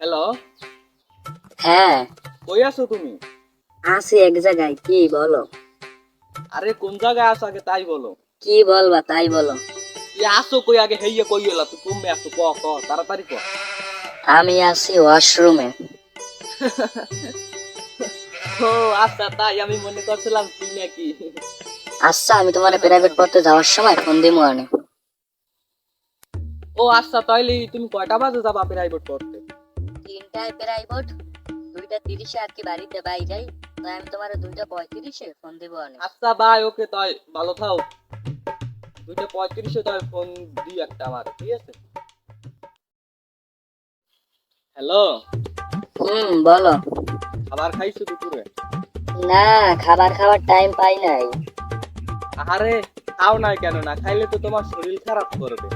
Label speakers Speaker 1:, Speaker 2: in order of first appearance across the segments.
Speaker 1: Hello,
Speaker 2: হ্যাঁ,
Speaker 1: কই আছো তুমি?
Speaker 2: আছি এক জায়গায়। কি বলো?
Speaker 1: আরে কোন জায়গায় আছো আগে তাই বলো।
Speaker 2: কি বলবা তাই বলো।
Speaker 1: আসো কই আগে হেইয়ে কই এলা তুই কমবে আসো ক তাড়াতাড়ি ক।
Speaker 2: আমি আছি ওয়াশরুমে।
Speaker 1: ও আচ্ছা তাই আমি মনে করছিলাম তুই নাকি।
Speaker 2: আচ্ছা, আমি তোমার প্রাইভেট পড়তে যাওয়ার সময় ফোন দিমু আনে।
Speaker 1: ও আচ্ছা তাইলে তুমি কয়টা বাজে যাবা প্রাইভেট পড়তে?
Speaker 2: 3টায় প্রাইভেট, 2:30-এ আর কি বাড়িতে বাই যাই। তাই আমি তোমার 2:35-এ ফোন দিব আনে।
Speaker 1: আচ্ছা বাই ওকে তাই ভালো থাও। 2:35 তাই ফোন দিই একটা আমার ঠিক আছে। হ্যালো,
Speaker 2: বলো।
Speaker 1: খাবার খাইছো দুপুরে?
Speaker 2: না, খাবার খাওয়ার টাইম পাই নাই।
Speaker 1: আরে খাও নাই কেন? না খাইলে তো তোমার শরীর খারাপ করবে।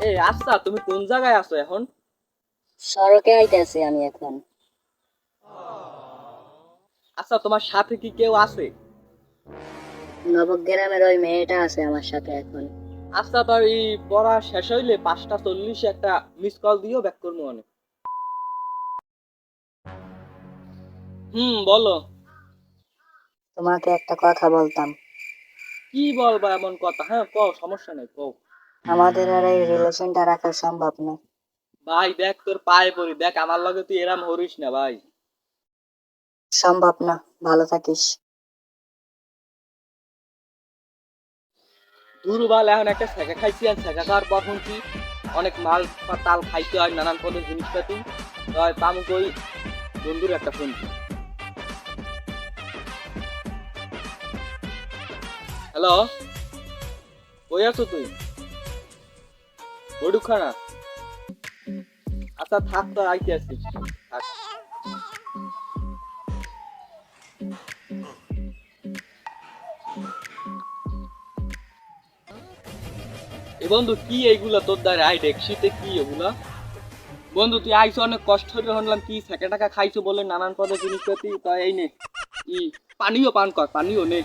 Speaker 1: এই আচ্ছা তুমি কোন জায়গায় আছো এখন?
Speaker 2: সড়কে আইতেছি আমি এখন।
Speaker 1: আচ্ছা তোমার সাথে কি কেউ আছে?
Speaker 2: নবগ্রামের ওই মেয়েটা আছে আমার সাথে এখন।
Speaker 1: আচ্ছা তো এই পড়া শেষ হইলে 5:40 একটা মিস কল দিও, ব্যাক করবো অনেক। বলো।
Speaker 2: তোমাকে একটা কথা বলতাম।
Speaker 1: কি বলবা এমন কথা? হ্যাঁ কও, সমস্যা নেই কও।
Speaker 2: আমাদের আর এই রিলেশনটা রাখা সম্ভব না।
Speaker 1: ভাই দেখ তোর পায়ে পড়ি, দেখ আমার লগে তুই এরাম হরিস না ভাই।
Speaker 2: সম্ভব না। ভালো থাকিস।
Speaker 1: দুর্বল এখন একটা ছেঁকা খাইছি, আর ছেঁকা খাওয়ার পর শুনছি অনেক মাল তাল খাইতে হয়, নানান পদের জিনিসপাতি। পাম কই বন্ধুর একটা ফোন। হ্যালো, কই আছো তুই? বডুখানা? আচ্ছা থাক তো আইতে আসি থাক। এ বন্ধু কি এইগুলা তোর দ্বারা আই ডেকশিতে কি এগুলা? বন্ধু তুই আইছো অনেক কষ্ট করে, শুনলাম কি সেকে টাকা খাইছো বলে নানান পদের জিনিসপাতি, তাই এই নে ই পানিও পান কর, পানিও নে।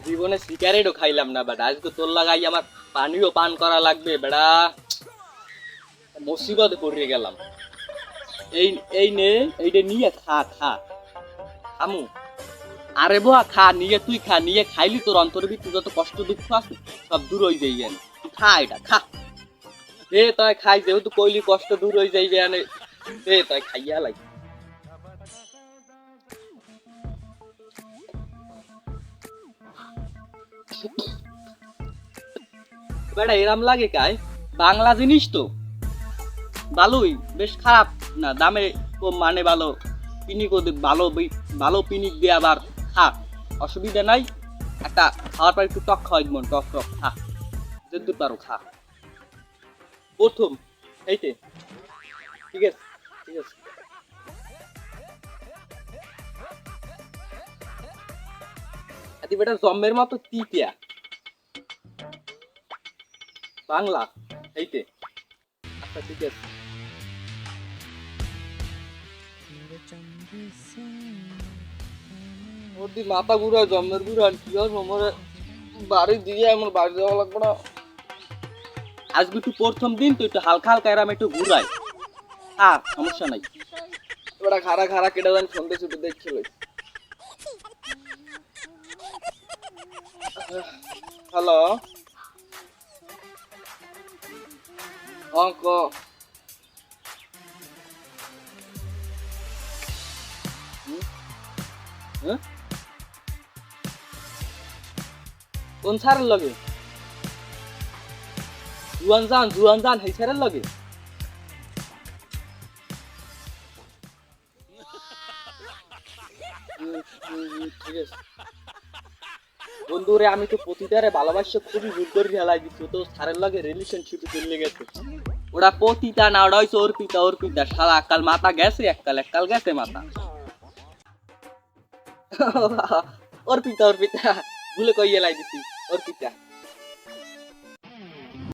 Speaker 1: জীবনে সিগারেটও খাইলাম না বেটা, আজকে তোর লাগাই আমার পানিও পান করা লাগবে বেটা। মুসিবতে পড়ে গেলাম। এই এই নে, এইটা নিয়ে খা খা আমু। আরে বুয়া খা, নিয়ে তুই খা, নিয়ে খাইলি তোর অন্তরের ভিতরে যত কষ্ট দুঃখ আছে সব দূর হয়ে যাই জানি। তুই খা এটা খা। দে তাই খাই, যেহেতু কইলি কষ্ট দূর হয়ে যাইবে আনে, দে তাই খাইয়া লাই। বেটা এরাম লাগে কায়? বাংলা জিনিস তো ভালোই, বেশ খারাপ না, দামে কম, মানে ভালো। পিনিক ভালো ভালো পিনিক দিয়ে আবার খা, অসুবিধা নাই। একটা খাওয়ার পর একটু টক খাওয়াই মন, টক টক খা, যেতে পারো খা। প্রথম এইতে ঠিক আছে ঠিক আছে। আদি বেটা জম্মের মতো তিতিয়া বাংলা এইতে। আচ্ছা ঠিক আছে। ওর দি মাথা ঘুরায়, জম্মের ঘুরান কি আর আমার বাড়ি দিয়ে আমার বাড়ি যাওয়া লাগবে না। আজকে একটু প্রথম দিন তো একটু হালকা হালকা এরাম একটু ঘুরাই। হ্যাঁ সমস্যা নাই। এবার খারা খারা কেটে দেন, সন্ধ্যে ছুটে দেখছিল। হ্যালো, অঙ্ক কোন স্যারের লগে? জুয়ান জান সেই স্যারের লগে? ঠিক আছে বন্ধুরে, আমি তো প্রতিটারে ভালোবাসা খুবই ভুল করে ফেলাই দিচ্ছি, তো স্যারের লগে রিলেশনশিপে চলে গেছে। ওরা পতিতা না, ওরা হয়েছে অর্পিতা সারা এককাল মাথা গেছে, এককাল গেছে মাথা। অর্পিতা ভুলে কইয়ে লাই দিছি, অর্পিতা।